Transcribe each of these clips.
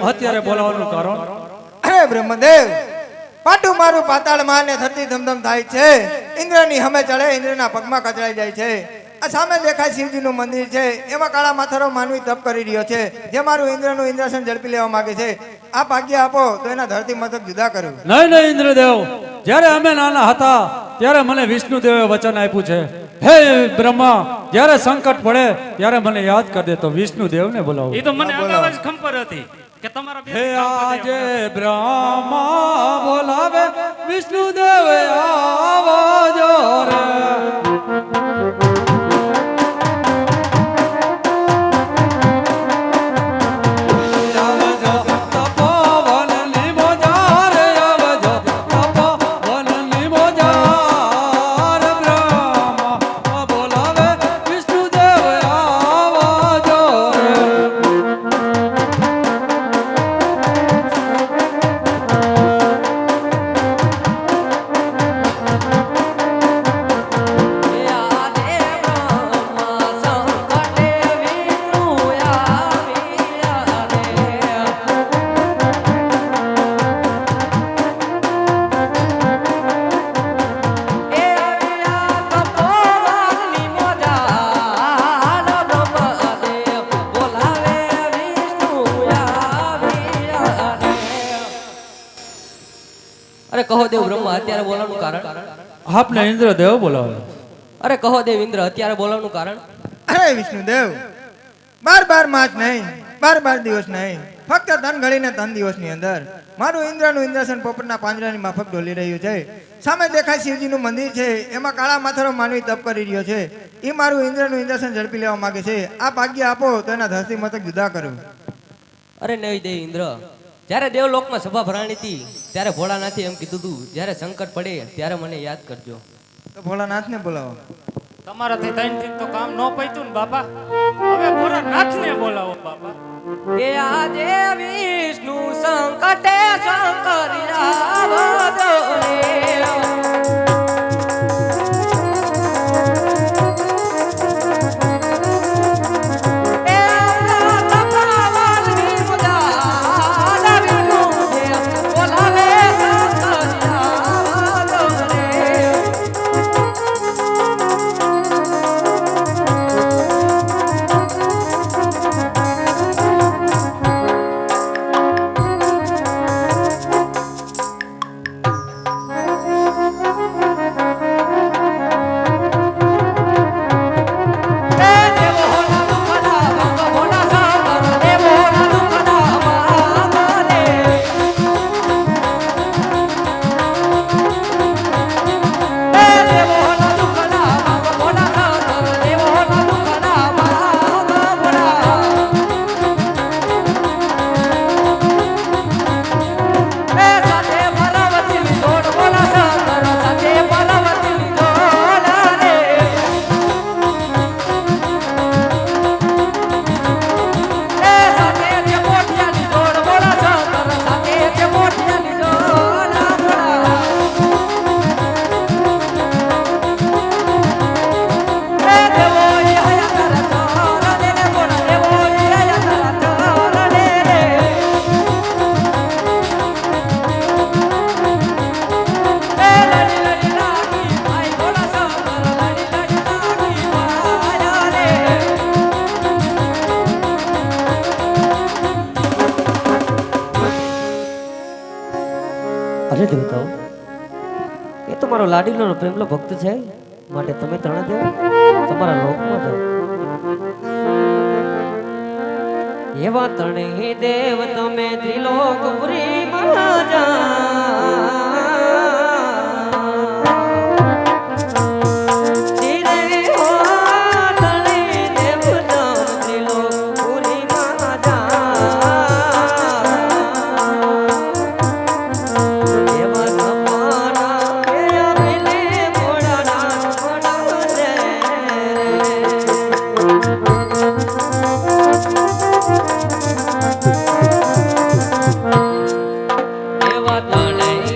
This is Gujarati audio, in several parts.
અત્યારે બોલાવવાનું કારણ? અરે બ્રહ્મદેવ, પાટું મારું પાતાળ માં ને ધરતી ધમધમ થાય છે. ઇન્દ્રની હમે ચડે, ઇન્દ્રના પગમાં કચડાઈ જાય છે. આ સામે દેખાય શિવજીનું મંદિર છે, એમાં કાળા માથારો માનવી તપ કરી રહ્યો છે, જે મારું ઇન્દ્રનું ઇન્દ્રાસન ઝડપી લેવા માંગે છે. આપ આજ્ઞા આપો તો એના ધરતી મથક જુદા કરું. નહીં નહીં ઇન્દ્રદેવ, જ્યારે અમે નાના હતા ત્યારે મને વિષ્ણુદેવે વચન આપ્યું છે, હે બ્રહ્મા, જ્યારે સંકટ પડે ત્યારે મને યાદ કરી દે તો વિષ્ણુદેવને બોલાવો. એ તો મને અગાઉ જ ખબર હતી કે તમારા બે હે આજે બ્રહ્મા બોલાવે વિષ્ણુદેવ આવજો રે. અરે કહો દેવ બ્રહ્મા અત્યારે બોલાવવાનું કારણ? આપને ઇન્દ્રદેવ બોલાવે. અરે કહો દેવ ઇન્દ્ર અત્યારે બોલાવવાનું કારણ? અરે વિષ્ણુદેવ, 12 માસ નહીં, 12 દિવસ નહીં, ફક્ત ધન ઘડીને 3 દિવસની અંદર મારું ઇન્દ્રનું ઇન્દ્રાસન પોપટના પાંજરાની માફક ડોલી રહ્યું છે. સામે દેખાય શિવજીનું મંદિર છે, એમાં કાળા માથારો માનવી તપ કરી રહ્યો છે. એ મારું ઇન્દ્રનું ઇન્દ્રાસન ઝડપી લેવા માંગે છે. આપ આજ્ઞા આપો તો એના ધરતી મથક જુદા કરું. અરે નહીં દેવ ઇન્દ્ર, જ્યારે દેવલોકમાં સભા ભરાણી હતી ત્યારે ભોળાનાથે એમ કીધું હતું, જ્યારે સંકટ પડે ત્યારે મને યાદ કરજો. તો ભોળાનાથને બોલાવો. તમારાથી થઈને તો કામ ન પૈતું ને બાપા, હવે ભોળાનાથને બોલાવો બાપા. એ આજે વિષ્ણુ સંકટે શંકરિયા આવજો રે. અરે દેવતાઓ, એ તો મારો લાડીલો પ્રેમલો ભક્ત છે, માટે તમે ત્રણે દેવ તમારા લોકમાં જાઓ. એવા ત્રણેય દેવ તમે ત્રિલોકપુરીમાં જાઓ. એવા ત્રણેય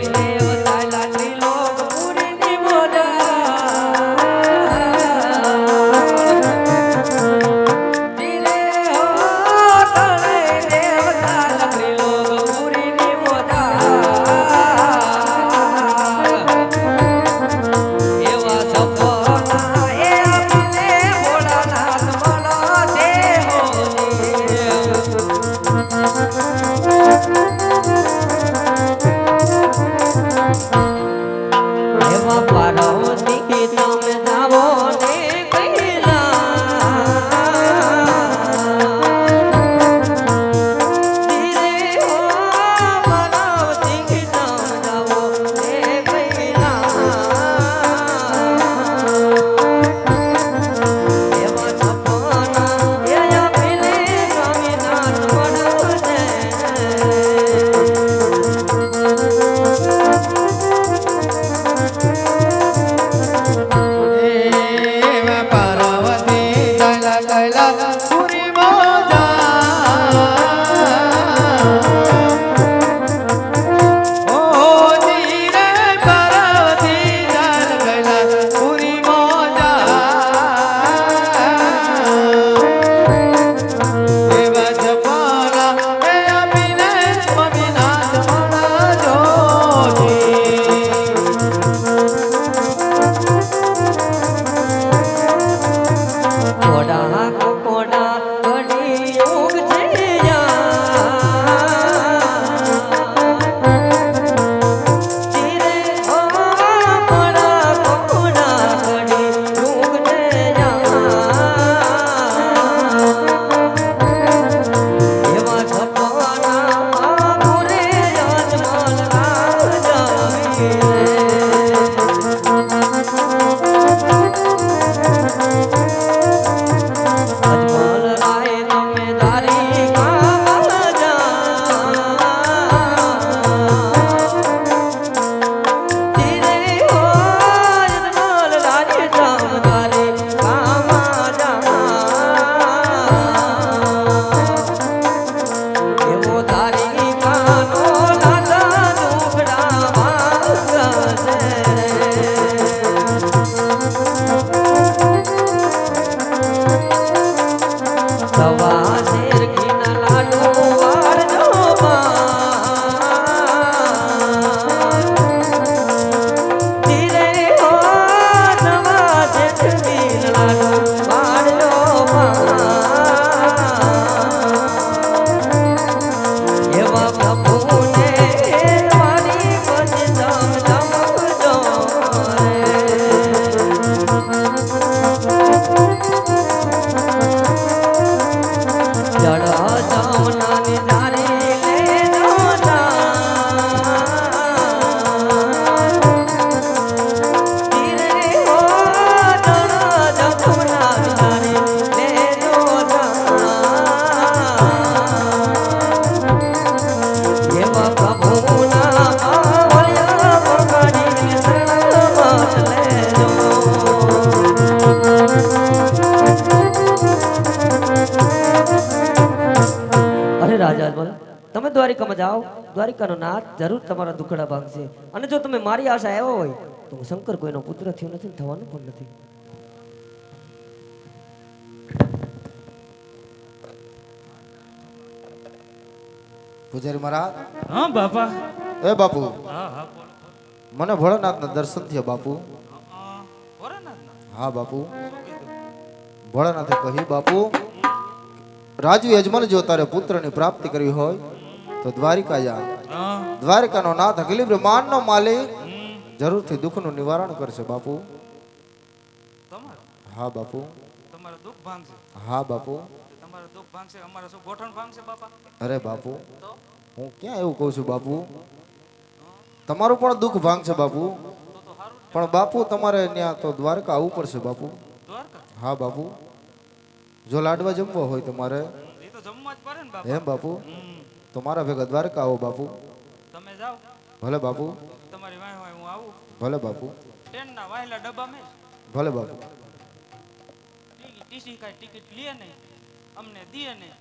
દ્વારિકામાં જાઓ દ્વારિકાનો નાથ જરૂર તમારા દુખડા ભાંગશે અને જો તમે મારી આશા આવ્યો હોય તો હું શંકર કોઈનો પુત્ર થયો નથી ને થવાનું પણ નથી. પૂજારી મહારાજ. હા બાપા. એ બાપુ, હા હા બોલો. મને ભોળાનાથના દર્શન થયા બાપુ. ભોળાનાથના? હા બાપુ. શું કીધું? ભોળાનાથે કહ્યું બાપુ, રાજુ યજમાન જો તારે પુત્રની પ્રાપ્તિ કરવી હોય તો દ્વારિકા જા. હા. દ્વારિકાનો નાથ અખિલ બ્રહ્માંડનો માલિક જરૂરથી દુઃખનું નિવારણ કરશે બાપુ. તમારું? હા બાપુ. તમારું દુઃખ ભાંગશે? હા બાપુ. તમારું દુઃખ ભાંગશે, અમારા શું ગોઠણ ભાંગશે બાપા? અરે બાપુ, તો હું ક્યાં એવું કહું છું બાપુ, તમારું પણ દુઃખ ભાંગશે બાપુ. તો સારું જ. પણ બાપુ તમારે ત્યાં તો દ્વારકા આવવું પડશે બાપુ. દ્વારકા? હા બાપુ. જો લાડવા જમવો હોય તમારે એ તો જમવા જ પડે ને બાપા. એમ બાપુ, હમ. તો મારા ભેગા દ્વારકા આવો બાપુ. તમે જાઓ, ભલે બાપુ. તમારી વાંહે વાંહે હું આવું. ભલે બાપુ. ટ્રેનના વાહેલા ડબ્બા મેં ભલે બાપુ. ટીસી કાંઈ ટિકિટ લે નહીં, અમને દે નહીં,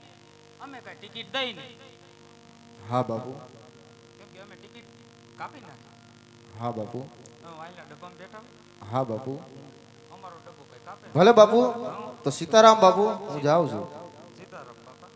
અમે કાંઈ ટિકિટ દઈ નહીં. હા બાપુ. કેમ કે અમે ટિકિટ કાપી નાખી. હા બાપુ. અમે વાહેલા ડબ્બામાં બેઠા, હા બાપુ. અમારો ડબ્બો કંઈ કાપે નહીં. ભલે બાપુ. તો સીતારામ બાપુ, હું જાઉં છું. સીતારામ બાપા.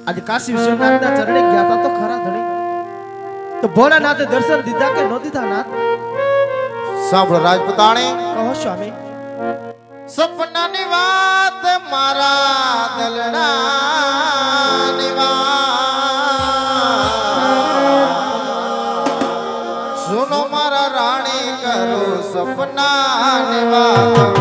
આજે કાશી વિશ્વનાથના ચરણે ગયા હતા તો ખરા ધણી, તો ભોળાનાથે દર્શન દીધા કે ન દીધા નાથ? સાંભળો રાજપૂતાણી, કહો સ્વામી. સપનાની વાત મારા દલડાની વાત સુનો મારા રાણી, કરો સપનાની વાત.